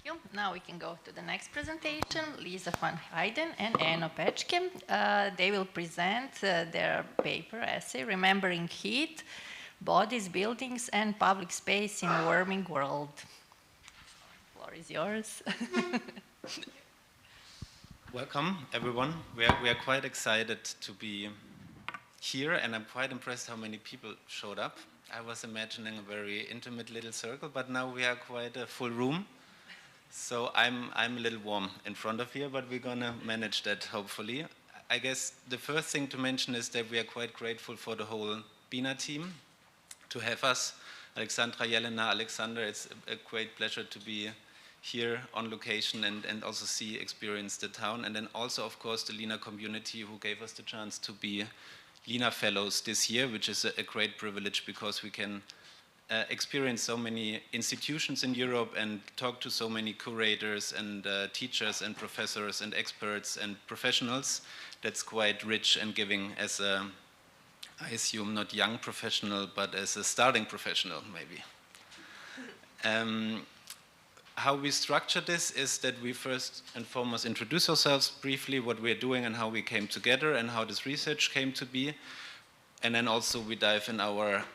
you. Now we can go to the next presentation. Lisa van Heyden and Enno Pötschke. They will present their paper essay, Remembering Heat, Bodies, Buildings and Public Space in a Warming World. The floor is yours. Welcome, everyone. We are quite excited to be here, and I'm quite impressed how many people showed up. I was imagining a very intimate little circle, but now we are quite a full room. So I'm a little warm in front of here, but we're gonna manage that hopefully. I guess the first thing to mention is that we are quite grateful for the whole BINA team to have us. Aleksandra, Jelena, Aleksandra, it's a great pleasure to be here on location and also experience the town. And then also, of course, the LINA community who gave us the chance to be LINA fellows this year, which is a great privilege because we can experience so many institutions in Europe and talk to so many curators and teachers and professors and experts and professionals. That's quite rich and giving as a, I assume, not young professional, but as a starting professional, maybe. How we structure this is that we first and foremost introduce ourselves briefly, what we're doing and how we came together and how this research came to be. And then also we dive in our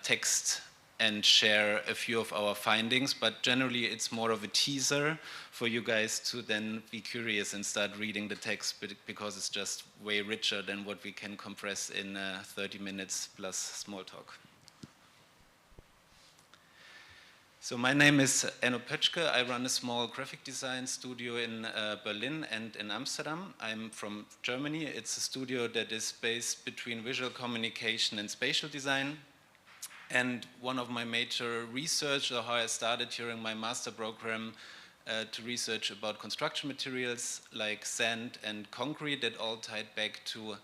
text and share a few of our findings, but generally it's more of a teaser for you guys to then be curious and start reading the text because it's just way richer than what we can compress in 30 minutes plus small talk. So my name is Enno Pötschke. I run a small graphic design studio in Berlin and in Amsterdam. I'm from Germany. It's a studio that is based between visual communication and spatial design. And one of my major research, or how I started during my master program to research about construction materials like sand and concrete, that all tied back to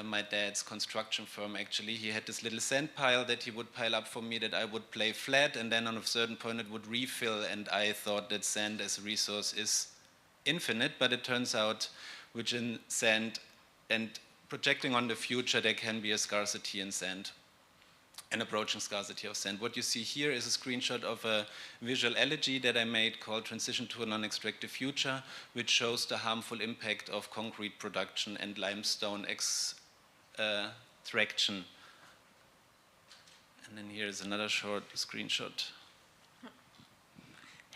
my dad's construction firm. Actually, he had this little sand pile that he would pile up for me that I would play flat, and then on a certain point it would refill, and I thought that sand as a resource is infinite, but it turns out within sand and projecting on the future there can be a scarcity in sand, an approaching scarcity of sand. What you see here is a screenshot of a visual elegy that I made called Transition to a Non-Extractive Future, which shows the harmful impact of concrete production and limestone extraction. And then here is another short screenshot.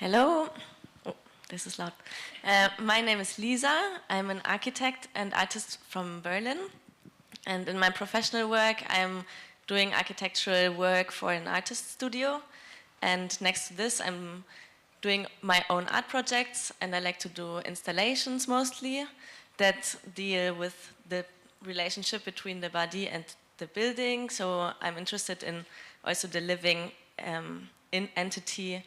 Hello. Oh, this is loud. My name is Lisa. I'm an architect and artist from Berlin. And in my professional work, I'm doing architectural work for an artist studio, and next to this I'm doing my own art projects, and I like to do installations mostly that deal with the relationship between the body and the building. So I'm interested in also the living entity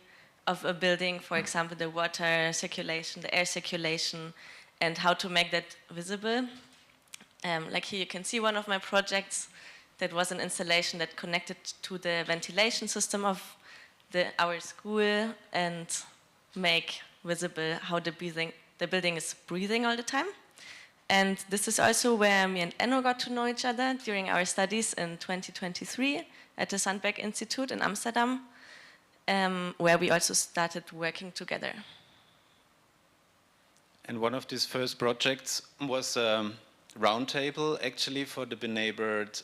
of a building, for example the water circulation, the air circulation, and how to make that visible. Like here you can see one of my projects that was an installation that connected to the ventilation system of our school and make visible how the building is breathing all the time. And this is also where me and Enno got to know each other during our studies in 2023 at the Sandberg Institute in Amsterdam, where we also started working together. And one of these first projects was roundtable actually for the beneighbored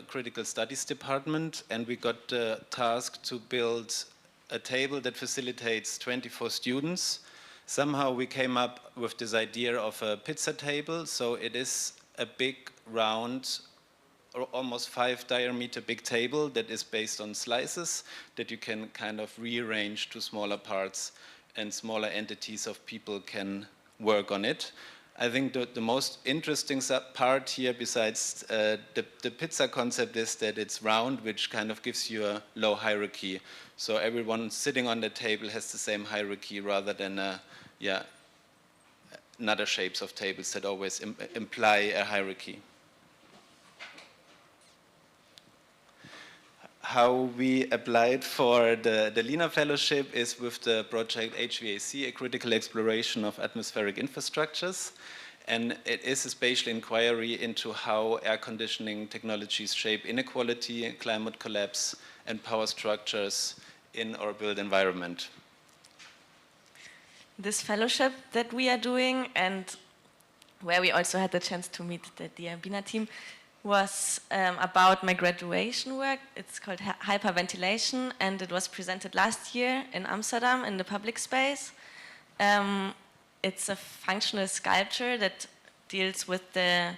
critical studies department, and we got the task to build a table that facilitates 24 students. Somehow we came up with this idea of a pizza table, so it is a big round or almost 5 diameter big table that is based on slices that you can kind of rearrange to smaller parts, and smaller entities of people can work on it. I think the most interesting part here, besides the pizza concept, is that it's round, which kind of gives you a low hierarchy. So everyone sitting on the table has the same hierarchy rather than other shapes of tables that always imply a hierarchy. How we applied for the LINA Fellowship is with the project HVAC, a critical exploration of atmospheric infrastructures. And it is a spatial inquiry into how air conditioning technologies shape inequality, climate collapse, and power structures in our built environment. this fellowship that we are doing, and where we also had the chance to meet the Bina team, was about my graduation work. It's called Hyperventilation, and it was presented last year in Amsterdam in the public space. It's a functional sculpture that deals with the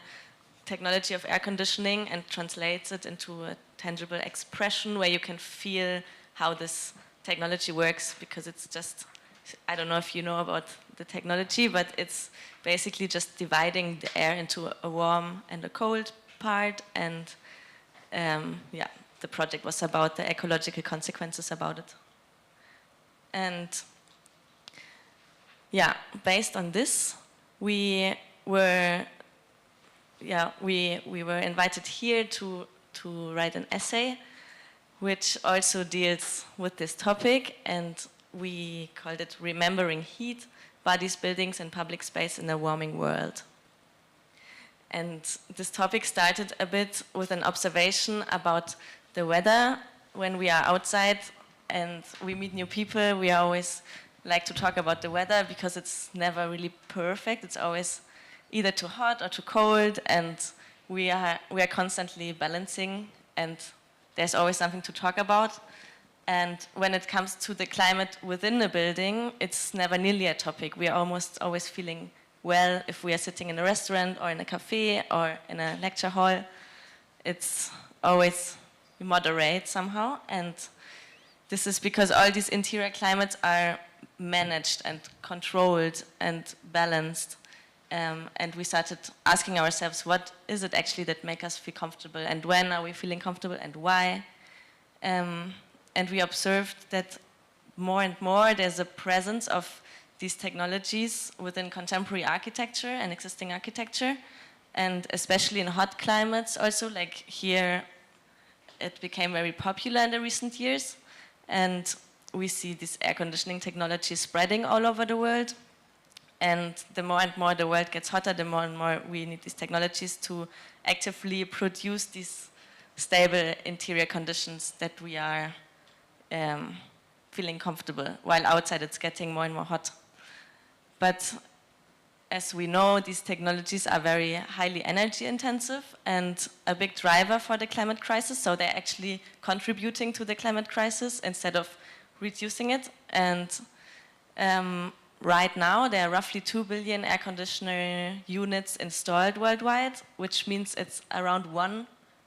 technology of air conditioning and translates it into a tangible expression where you can feel how this technology works, because it's just, I don't know if you know about the technology, but it's basically just dividing the air into a warm and a cold part, and yeah, the project was about the ecological consequences about it. And yeah, based on this, we were invited here to write an essay which also deals with this topic, and we called it Remembering Heat, Bodies, Buildings and Public Space in a Warming World. And this topic started a bit with an observation about the weather. When we are outside and we meet new people, we always like to talk about the weather because it's never really perfect. It's always either too hot or too cold, and we are constantly balancing, and there's always something to talk about. And when it comes to the climate within the building, it's never nearly a topic. We are almost always feeling well if we are sitting in a restaurant or in a cafe or in a lecture hall. It's always moderate somehow, and this is because all these interior climates are managed and controlled and balanced. And we started asking ourselves, what is it actually that makes us feel comfortable, and when are we feeling comfortable and why? And we observed that more and more there's a presence of these technologies within contemporary architecture and existing architecture, and especially in hot climates also, like here it became very popular in the recent years, and we see this air conditioning technology spreading all over the world. And the more and more the world gets hotter, the more and more we need these technologies to actively produce these stable interior conditions that we are feeling comfortable, while outside it's getting more and more hot. But as we know, these technologies are very highly energy intensive and a big driver for the climate crisis, so they're actually contributing to the climate crisis instead of reducing it. And right now, there are roughly 2 billion air conditioner units installed worldwide, which means it's around 1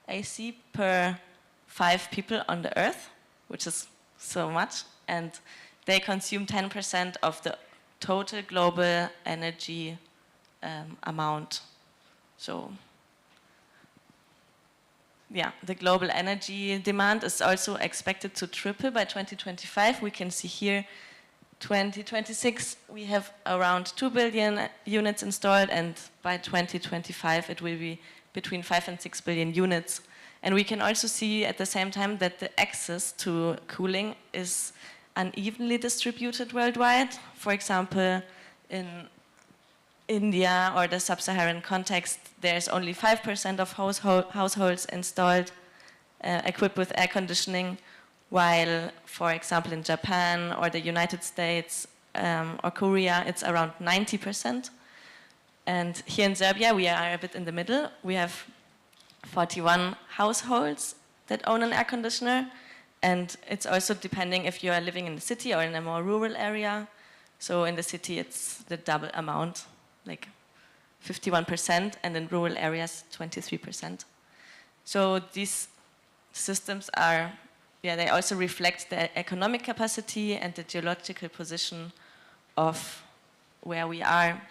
AC per 5 people on the Earth, which is so much. And they consume 10% of the total global energy amount. So, yeah, the global energy demand is also expected to triple by 2025. We can see here 2026, we have around 2 billion units installed, and by 2025, it will be between 5 and 6 billion units. And we can also see at the same time that the access to cooling is unevenly distributed worldwide. For example, in India or the sub-Saharan context, there's only 5% of households installed, equipped with air conditioning, while, for example, in Japan or the United States or Korea, it's around 90%. And here in Serbia, we are a bit in the middle. We have 41 households that own an air conditioner, and it's also depending if you are living in the city or in a more rural area. So in the city, it's the double amount, like 51%, and in rural areas, 23%. So these systems are, they also reflect the economic capacity and the geological position of where we are.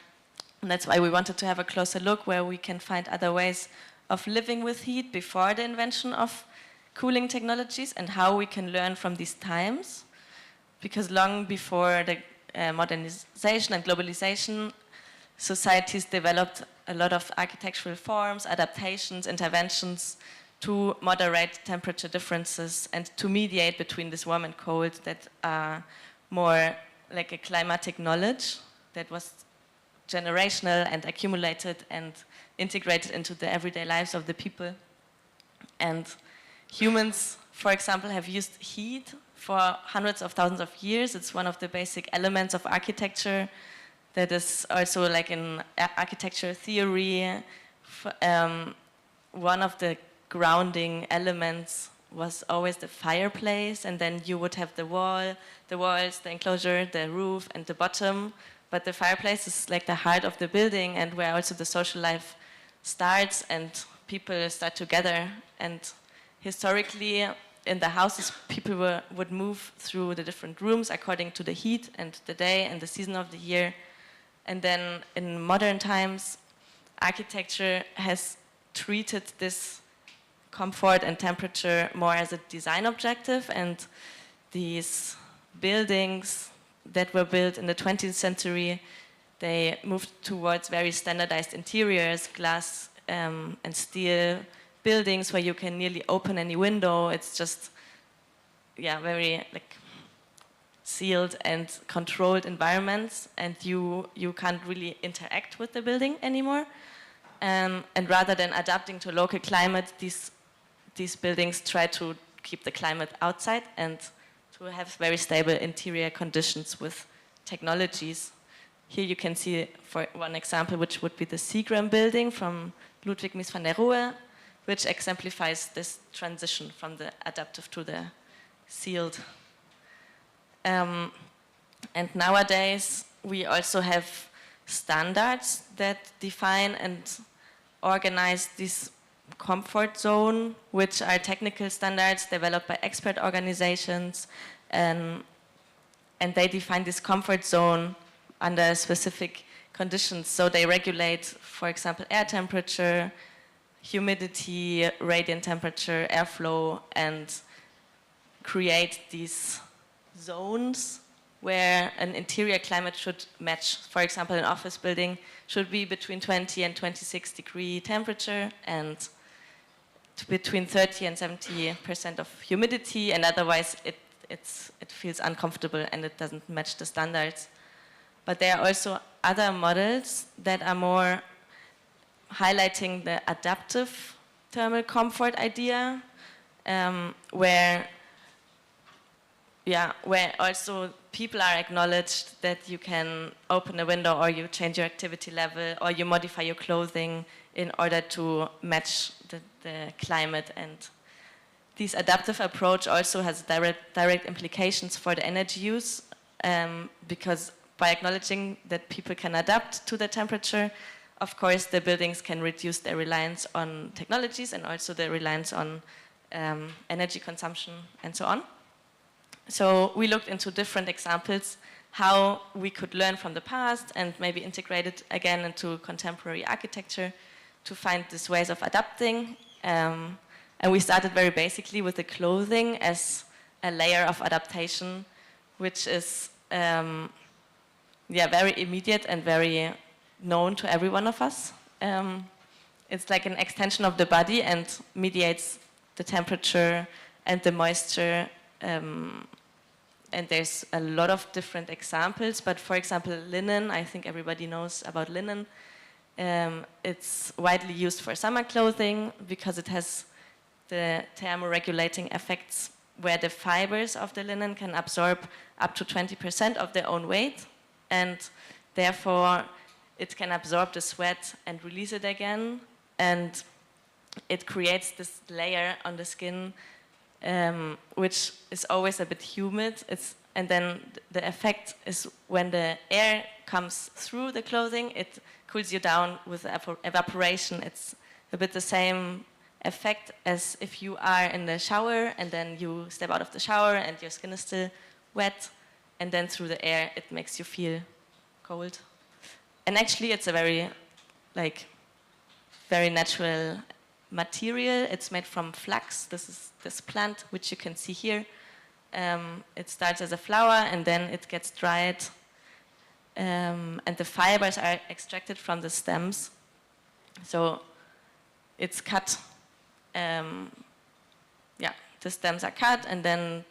And that's why we wanted to have a closer look where we can find other ways of living with heat before the invention of cooling technologies, and how we can learn from these times. Because long before the modernization and globalization, societies developed a lot of architectural forms, adaptations, interventions to moderate temperature differences and to mediate between this warm and cold that are more like a climatic knowledge that was generational and accumulated and integrated into the everyday lives of the people. And humans, for example, have used heat for hundreds of thousands of years. It's one of the basic elements of architecture that is also like in architecture theory. One of the grounding elements was always the fireplace, and then you would have the walls, the enclosure, the roof, and the bottom. But the fireplace is like the heart of the building, and where also the social life starts and people start together. And historically, in the houses, people would move through the different rooms according to the heat and the day and the season of the year. And then in modern times, architecture has treated this comfort and temperature more as a design objective, and these buildings that were built in the 20th century, they moved towards very standardized interiors, glass and steel buildings where you can nearly open any window. It's just, yeah, very like sealed and controlled environments, and you can't really interact with the building anymore. And rather than adapting to local climate, these buildings try to keep the climate outside and to have very stable interior conditions with technologies. Here you can see, for one example, which would be the Seagram building from Ludwig Mies van der Rohe, which exemplifies this transition from the adaptive to the sealed. And nowadays, we also have standards that define and organize this comfort zone, which are technical standards developed by expert organizations, and they define this comfort zone under specific conditions. So they regulate, for example, air temperature, humidity, radiant temperature, airflow, and create these zones where an interior climate should match. For example, an office building should be between 20 and 26 degree temperature and between 30 and 70% of humidity, and otherwise it feels uncomfortable and it doesn't match the standards. But there are also other models that are more highlighting the adaptive thermal comfort idea, where also people are acknowledged that you can open a window or you change your activity level or you modify your clothing in order to match the climate. And this adaptive approach also has direct implications for the energy use, because by acknowledging that people can adapt to the temperature, of course the buildings can reduce their reliance on technologies and also their reliance on energy consumption and so on. So we looked into different examples, how we could learn from the past and maybe integrate it again into contemporary architecture to find these ways of adapting. And we started very basically with the clothing as a layer of adaptation, which is very immediate and very known to every one of us. It's like an extension of the body and mediates the temperature and the moisture. And there's a lot of different examples, but for example, linen, I think everybody knows about linen. It's widely used for summer clothing because it has the thermoregulating effects where the fibers of the linen can absorb up to 20% of their own weight, and therefore it can absorb the sweat and release it again, and it creates this layer on the skin which is always a bit humid. And then the effect is when the air comes through the clothing, it cools you down with evaporation. It's a bit the same effect as if you are in the shower and then you step out of the shower and your skin is still wet, and then through the air it makes you feel cold. And actually it's a very natural material. It's made from flax. This is this plant, which you can see here. It starts as a flower and then it gets dried, and the fibers are extracted from the stems. So it's cut. The stems are cut and then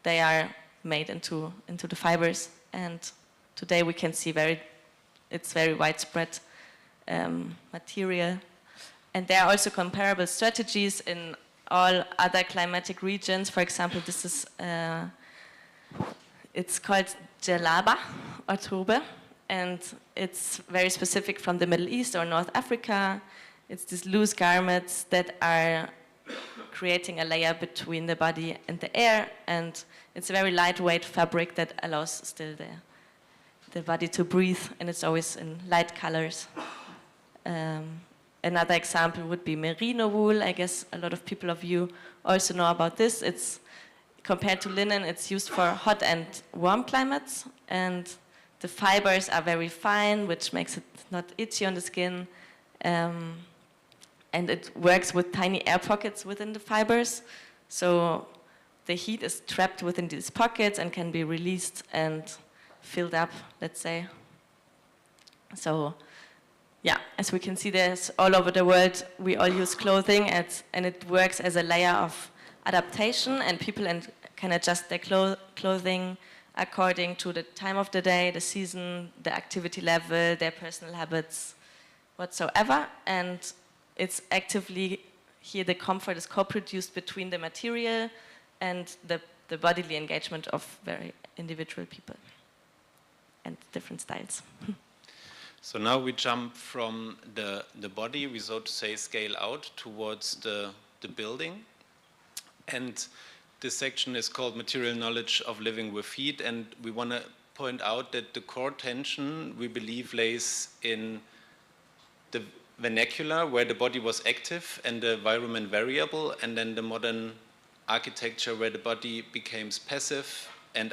they are made into the fibers. And today we can see it's very widespread material. And there are also comparable strategies in all other climatic regions. For example, this is It's called Jalaba or Tobe, and it's very specific from the Middle East or North Africa. It's these loose garments that are creating a layer between the body and the air, and it's a very lightweight fabric that allows still the body to breathe, and it's always in light colors. Another example would be merino wool. I guess a lot of people of you also know about this. It's compared to linen, it's used for hot and warm climates, and the fibers are very fine, which makes it not itchy on the skin. And it works with tiny air pockets within the fibers. So the heat is trapped within these pockets and can be released and filled up, let's say. So yeah, as we can see, there's all over the world, we all use clothing, and it works as a layer of adaptation, and people can adjust their clothing according to the time of the day, the season, the activity level, their personal habits, whatsoever. And it's actively, here the comfort is co-produced between the material and the bodily engagement of very individual people and different styles. So now we jump from the body, we so to say scale out towards the building. And this section is called Material Knowledge of Living with Heat, and we want to point out that the core tension, we believe, lays in the vernacular, where the body was active and the environment variable, and then the modern architecture, where the body becomes passive and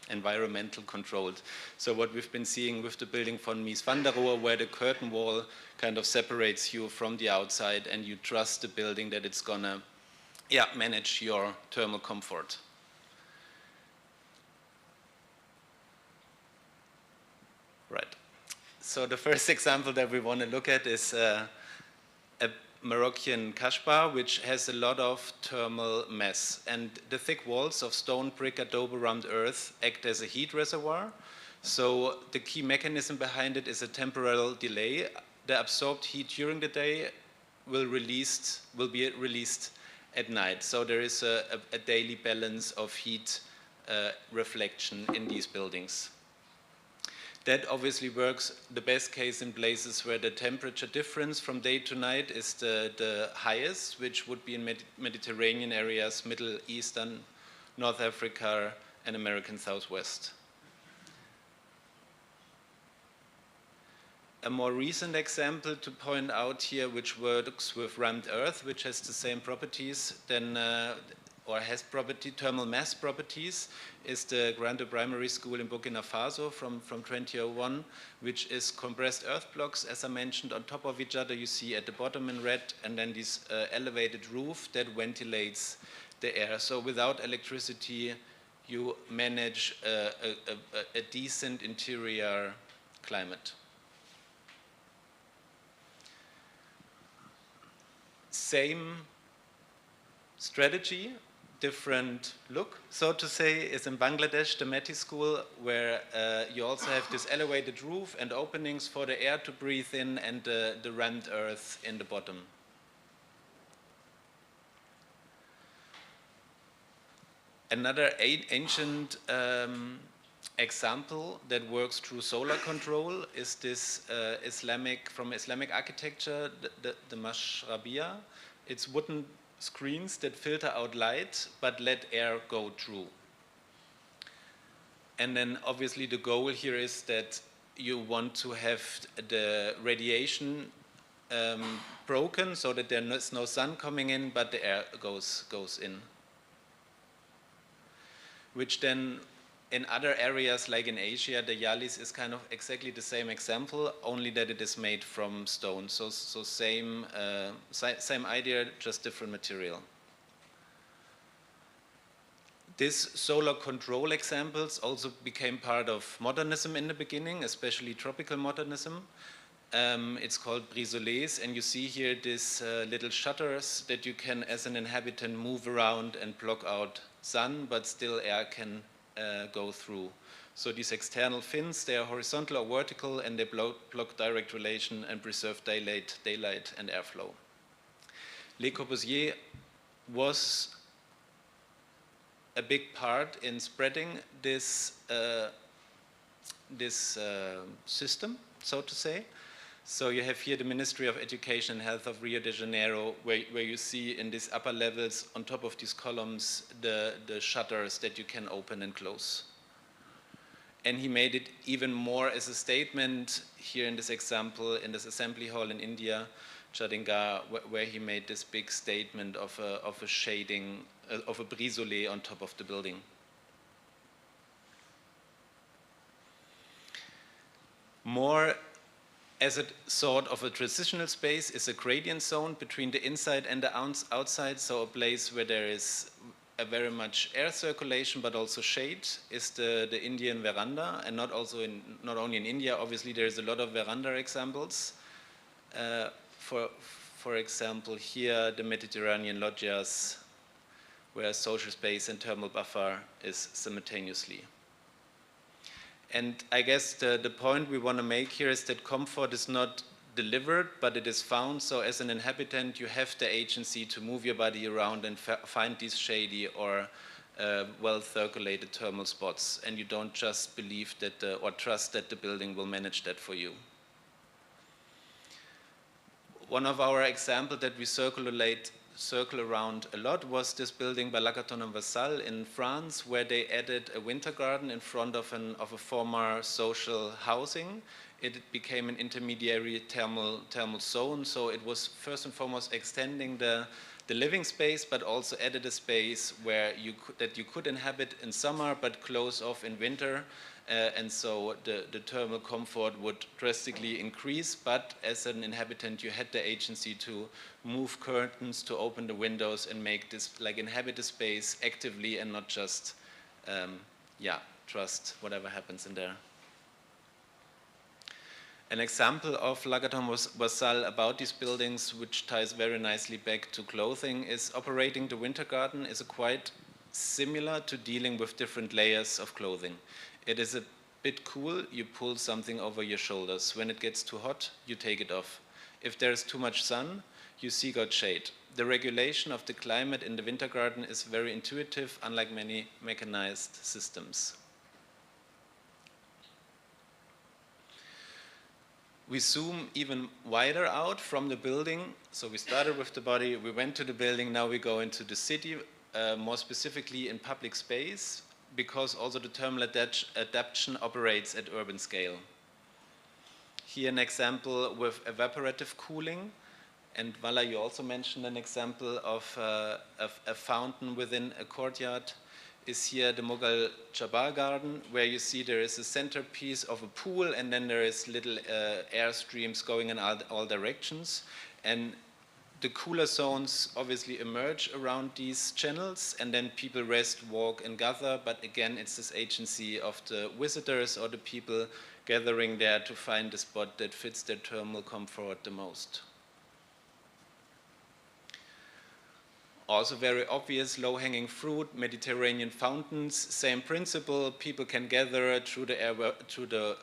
environmental controlled. So what we've been seeing with the building von Mies van der Rohe, where the curtain wall kind of separates you from the outside, and you trust the building that it's gonna manage your thermal comfort. Right. So the first example that we want to look at is a Moroccan kashbar, which has a lot of thermal mass. And the thick walls of stone, brick, adobe, rammed earth act as a heat reservoir. So the key mechanism behind it is a temporal delay. The absorbed heat during the day will be released at night. So there is a daily balance of heat reflection in these buildings. That obviously works the best case in places where the temperature difference from day to night is the highest, which would be in Mediterranean areas, Middle Eastern, North Africa, and American Southwest. A more recent example to point out here, which works with rammed earth, which has the same properties or has thermal mass properties, is the Grande Primary School in Burkina Faso from 2001, which is compressed earth blocks, as I mentioned, on top of each other. You see at the bottom in red, and then this elevated roof that ventilates the air. So without electricity, you manage a decent interior climate. Same strategy, different look, so to say, is in Bangladesh, the Meti school, where you also have this elevated roof and openings for the air to breathe in, and the rammed earth in the bottom. Another ancient example that works through solar control is this from Islamic architecture, the mashrabiyah. It's wooden screens that filter out light but let air go through. And then obviously the goal here is that you want to have the radiation broken so that there is no sun coming in, but the air goes in. Which then in other areas, like in Asia, the yalis is kind of exactly the same example, only that it is made from stone. So same idea, just different material. These solar control examples also became part of modernism in the beginning, especially tropical modernism. It's called brise-soleils, and you see here these little shutters that you can, as an inhabitant, move around and block out sun, but still air can go through. So these external fins, they are horizontal or vertical, and they block direct relation and preserve daylight and airflow. Le Corbusier was a big part in spreading this system, so to say. So you have here the Ministry of Education and Health of Rio de Janeiro, where you see in these upper levels, on top of these columns, the shutters that you can open and close. And he made it even more as a statement here in this example, in this assembly hall in India, Chadingar, where he made this big statement of a shading, of a brise-soleil on top of the building. More as a sort of a transitional space is a gradient zone between the inside and the outside, so a place where there is a very much air circulation but also shade is the Indian veranda, and not only in India. Obviously there is a lot of veranda examples. For example, here the Mediterranean loggias, where social space and thermal buffer is simultaneously. And I guess the point we want to make here is that comfort is not delivered, but it is found. So as an inhabitant, you have the agency to move your body around and find these shady or well-circulated thermal spots, and you don't just believe that or trust that the building will manage that for you. One of our examples that we circle around a lot was this building by Lagaton and Vassal in France, where they added a winter garden in front of a former social housing. It became an intermediary thermal zone, so it was first and foremost extending the living space, but also added a space where you could inhabit in summer, but close off in winter. And so the thermal comfort would drastically increase, but as an inhabitant you had the agency to move curtains, to open the windows and make this, like, inhabit the space actively and not just trust whatever happens in there. An example of Lagaton Vassal about these buildings, which ties very nicely back to clothing, is operating the winter garden is quite similar to dealing with different layers of clothing. It is a bit cool, you pull something over your shoulders. When it gets too hot, you take it off. If there's too much sun, you seek out shade. The regulation of the climate in the winter garden is very intuitive, unlike many mechanized systems. We zoom even wider out from the building. So we started with the body, we went to the building, now we go into the city, more specifically in public space, because also the thermal adaptation operates at urban scale. Here an example with evaporative cooling, and Walaa, you also mentioned an example of a fountain within a courtyard, is here the Mughal Jabbar garden, where you see there is a centerpiece of a pool, and then there is little air streams going in all directions. And the cooler zones obviously emerge around these channels, and then people rest, walk, and gather. But again, it's this agency of the visitors or the people gathering there to find the spot that fits their thermal comfort the most. Also very obvious, low-hanging fruit, Mediterranean fountains, same principle. People can gather through the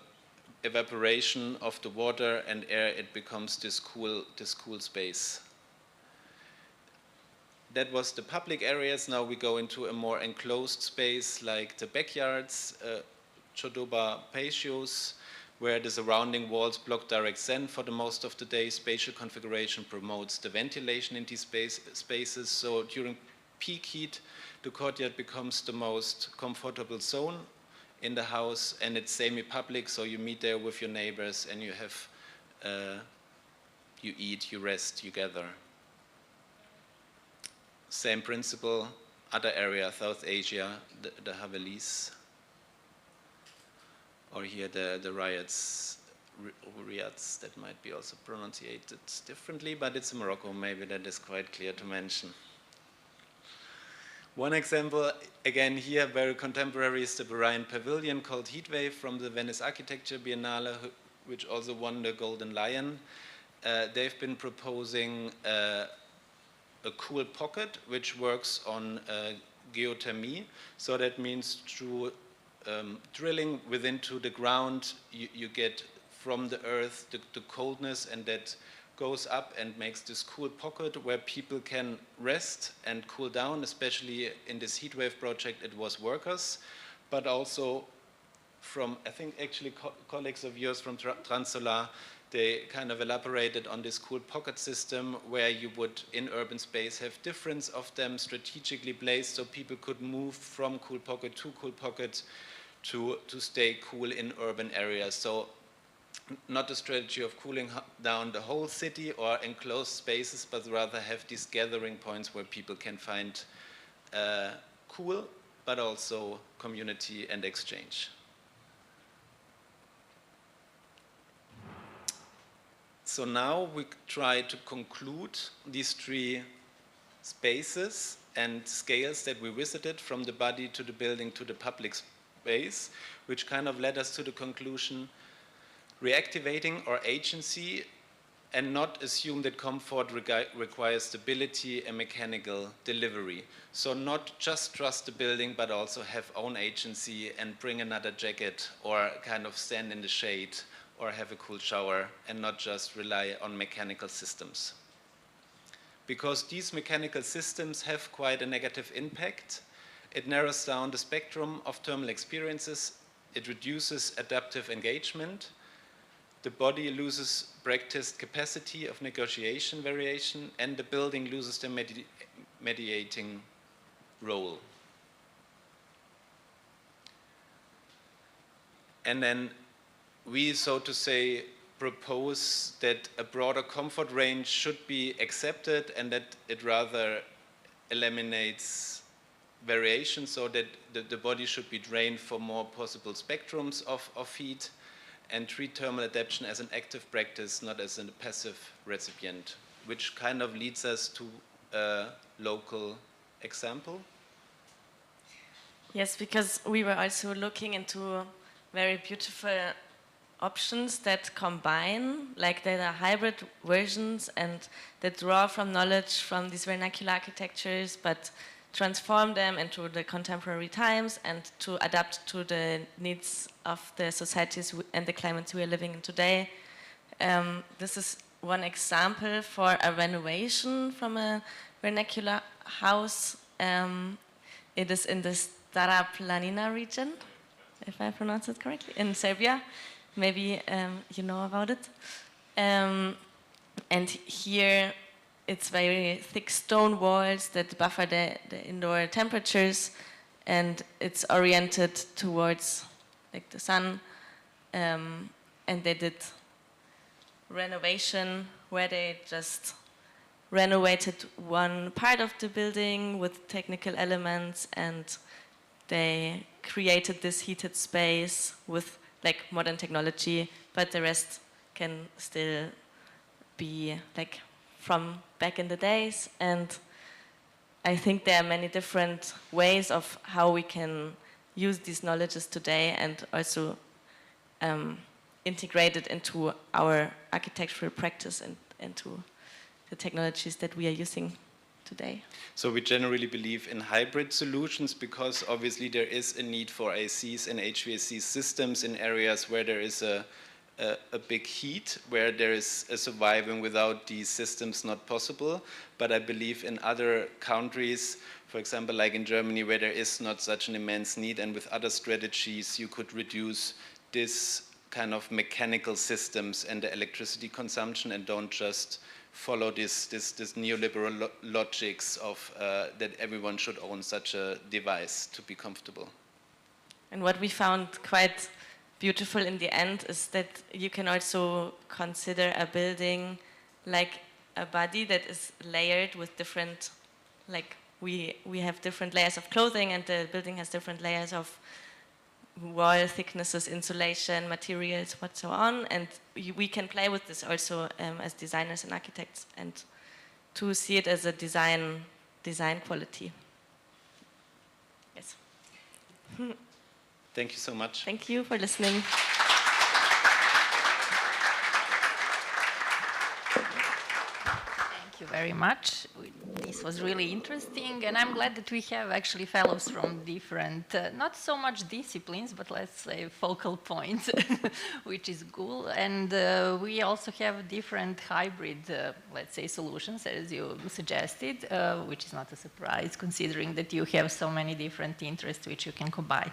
evaporation of the water and air. It becomes this cool space. That was the public areas. Now we go into a more enclosed space like the backyards, Chodoba patios, where the surrounding walls block direct sun for the most of the day. Spatial configuration promotes the ventilation in these spaces. So during peak heat, the courtyard becomes the most comfortable zone in the house, and it's semi-public, so you meet there with your neighbors and you have, you eat, you rest, you gather. Same principle, other area, South Asia, the Havelis. Or here the riots, riyadhs, that might be also pronounced differently, but it's Morocco, maybe that is quite clear to mention. One example, again here, very contemporary, is the Bahrain Pavilion called Heatwave from the Venice Architecture Biennale, which also won the Golden Lion. They've been proposing a cool pocket which works on geothermy. So that means through drilling within to the ground, you get from the earth the coldness, and that goes up and makes this cool pocket where people can rest and cool down, especially in this heatwave project it was workers, but also from, I think actually colleagues of yours from Transolar, they kind of elaborated on this cool pocket system where you would, in urban space, have difference of them strategically placed so people could move from cool pocket to cool pocket to stay cool in urban areas. So not a strategy of cooling down the whole city or enclosed spaces, but rather have these gathering points where people can find cool, but also community and exchange. So now we try to conclude these three spaces and scales that we visited, from the body to the building to the public space, which kind of led us to the conclusion: reactivating our agency and not assume that comfort requires stability and mechanical delivery. So not just trust the building, but also have own agency and bring another jacket or kind of stand in the shade or have a cool shower, and not just rely on mechanical systems. Because these mechanical systems have quite a negative impact. It narrows down the spectrum of thermal experiences, it reduces adaptive engagement, the body loses practiced capacity of negotiation variation, and the building loses the mediating role. And then we, so to say, propose that a broader comfort range should be accepted and that it rather eliminates variation, so that the body should be drained for more possible spectrums of heat, and treat thermal adaptation as an active practice, not as a passive recipient, which kind of leads us to a local example. Yes, because we were also looking into very beautiful options that combine, like that are hybrid versions and that draw from knowledge from these vernacular architectures, but transform them into the contemporary times and to adapt to the needs of the societies and the climates we are living in today. This is one example for a renovation from a vernacular house. It is in the Stara Planina region, if I pronounce it correctly, in Serbia. Maybe you know about it. And here it's very thick stone walls that buffer the indoor temperatures, and it's oriented towards like the sun. And they did renovation where they just renovated one part of the building with technical elements, and they created this heated space with like modern technology, but the rest can still be like from back in the days. And I think there are many different ways of how we can use these knowledges today and also integrate it into our architectural practice and into the technologies that we are using today. So we generally believe in hybrid solutions, because obviously there is a need for ACs and HVAC systems in areas where there is a big heat, where there is a surviving without these systems not possible. But I believe in other countries, for example, like in Germany, where there is not such an immense need, and with other strategies you could reduce this kind of mechanical systems and the electricity consumption, and don't just follow this neoliberal logics of that everyone should own such a device to be comfortable. And what we found quite beautiful in the end is that you can also consider a building like a body that is layered with different, like we have different layers of clothing, and the building has different layers of wall thicknesses, insulation, materials, what so on, and we can play with this also as designers and architects, and to see it as a design quality. Yes. Thank you so much. Thank you for listening. Thank you very much. this was really interesting, and I'm glad that we have actually fellows from different, not so much disciplines, but let's say focal points, which is cool. And we also have different hybrid, let's say, solutions, as you suggested, which is not a surprise, considering that you have so many different interests which you can combine.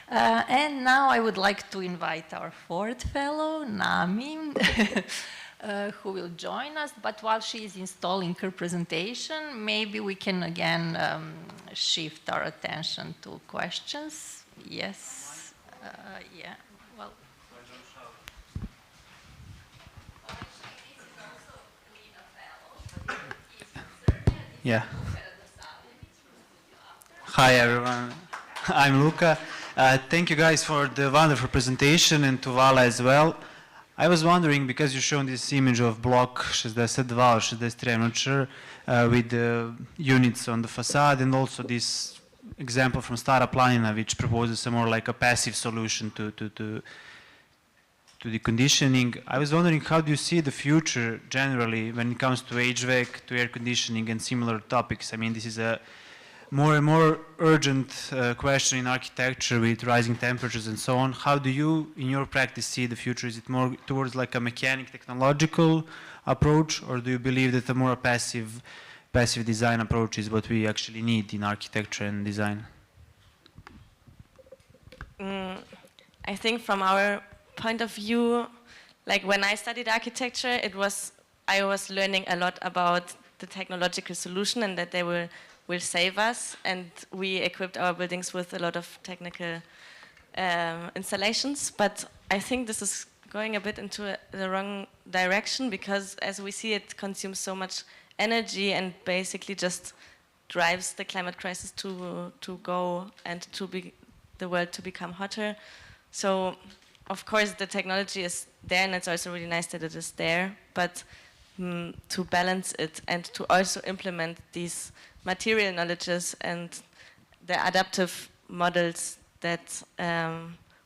And now I would like to invite our fourth fellow, Nami, who will join us. But while she is installing her presentation, maybe we can again shift our attention to questions. Yes. Yeah. Well. Yeah. Hi everyone, I'm Luca. Thank you guys for the wonderful presentation, and to Walaa as well. I was wondering, because you've shown this image of block 62 or 63, I'm not sure, with the units on the facade, and also this example from Stara Planina, which proposes a more like a passive solution to the conditioning. I was wondering, how do you see the future generally when it comes to HVAC, to air conditioning and similar topics? I mean, this is a more and more urgent question in architecture with rising temperatures and so on. How do you, in your practice, see the future? Is it more towards like a mechanic technological approach, or do you believe that a more passive design approach is what we actually need in architecture and design? I think from our point of view, like when I studied architecture, I was learning a lot about the technological solution and that they will save us, and we equipped our buildings with a lot of technical installations. But I think this is going a bit into the wrong direction, because as we see, it consumes so much energy and basically just drives the climate crisis to go and the world to become hotter. So of course the technology is there, and it's also really nice that it is there, but to balance it and to also implement these material knowledges and the adaptive models, that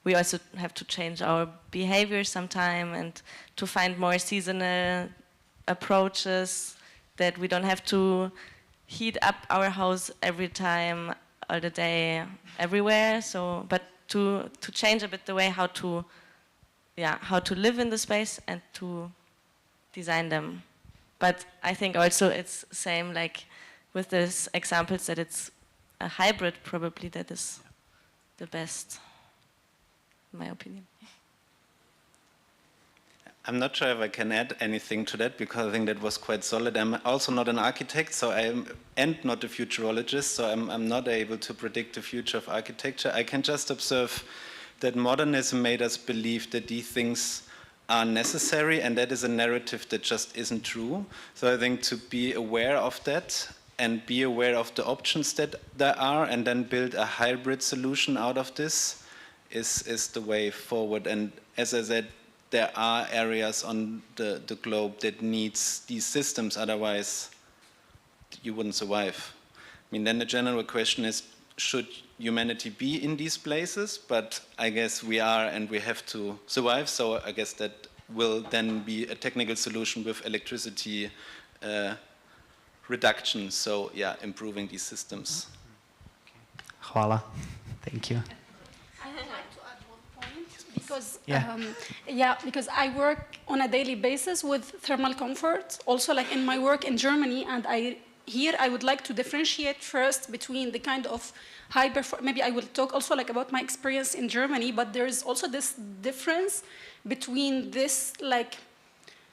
we also have to change our behavior sometime, and to find more seasonal approaches, that we don't have to heat up our house every time, all the day, everywhere. So, but to change a bit the way how to live in the space and to design them. But I think also it's same like with these examples, that it's a hybrid probably that is the best, in my opinion. I'm not sure if I can add anything to that, because I think that was quite solid. I'm also not an architect, and not a futurologist, so I'm not able to predict the future of architecture. I can just observe that modernism made us believe that these things are necessary, and that is a narrative that just isn't true. So I think to be aware of that and be aware of the options that there are, and then build a hybrid solution out of this is the way forward. And as I said, there are areas on the globe that needs these systems, otherwise you wouldn't survive. I mean, then the general question is, should humanity be in these places? But I guess we are, and we have to survive, so I guess that will then be a technical solution with electricity reduction, so yeah, improving these systems. Hvala. Thank you. I would like to add one point, because because I work on a daily basis with thermal comfort, also like in my work in Germany, and here I would like to differentiate first between the kind of maybe I will talk also like about my experience in Germany, but there is also this difference between this, like,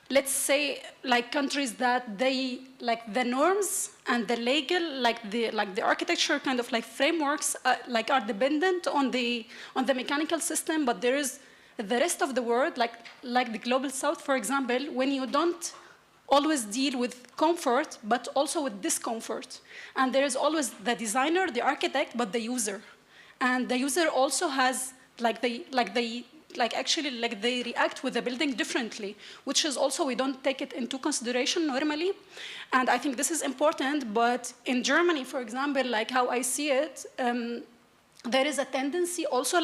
let's say, like countries that they, like the norms and the legal, like the architecture kind of like frameworks, like are dependent on the mechanical system, but there is the rest of the world, like the global south, for example, when you don't always deal with comfort, but also with discomfort. And there is always the designer, the architect, but the user. And the user also has, they react with the building differently, which is also, we don't take it into consideration normally. And I think this is important, but in Germany, for example, like how I see it, there is a tendency also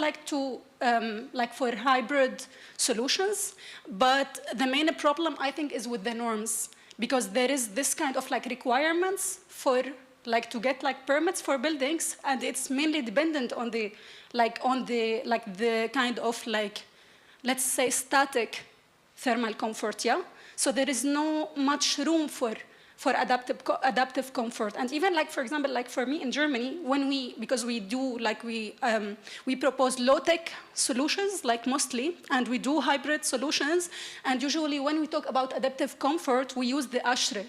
for hybrid solutions, but the main problem I think is with the norms. because there is this kind of like requirements for like to get like permits for buildings, and it's mainly dependent on the kind of like, let's say, static thermal comfort, yeah? So there is no much room for adaptive comfort. And even like, for example, like for me in Germany, because we do like, we propose low-tech solutions, like mostly, and we do hybrid solutions. And usually when we talk about adaptive comfort, we use the ASHRAE.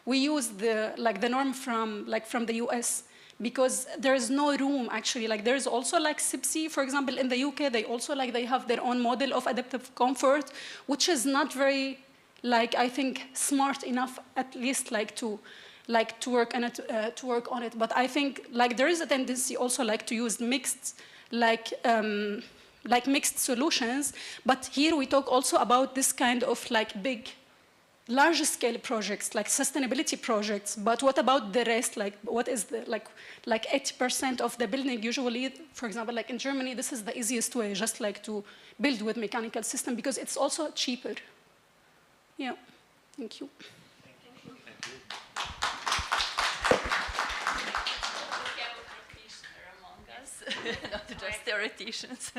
We use the norm from the US, because there is no room actually. Like there is also like SIPSI, for example, in the UK, they have their own model of adaptive comfort, which is not very, I think, smart enough, at least to work on it. But I think there is a tendency also to use mixed mixed solutions. But here we talk also about this kind of big, large-scale projects, like sustainability projects. But what about the rest? What is the 80% of the building? Usually, for example, in Germany, this is the easiest way, just to build with mechanical system, because it's also cheaper. Yeah, thank you. Thank you. We have a practitioner among us, not just theoreticians.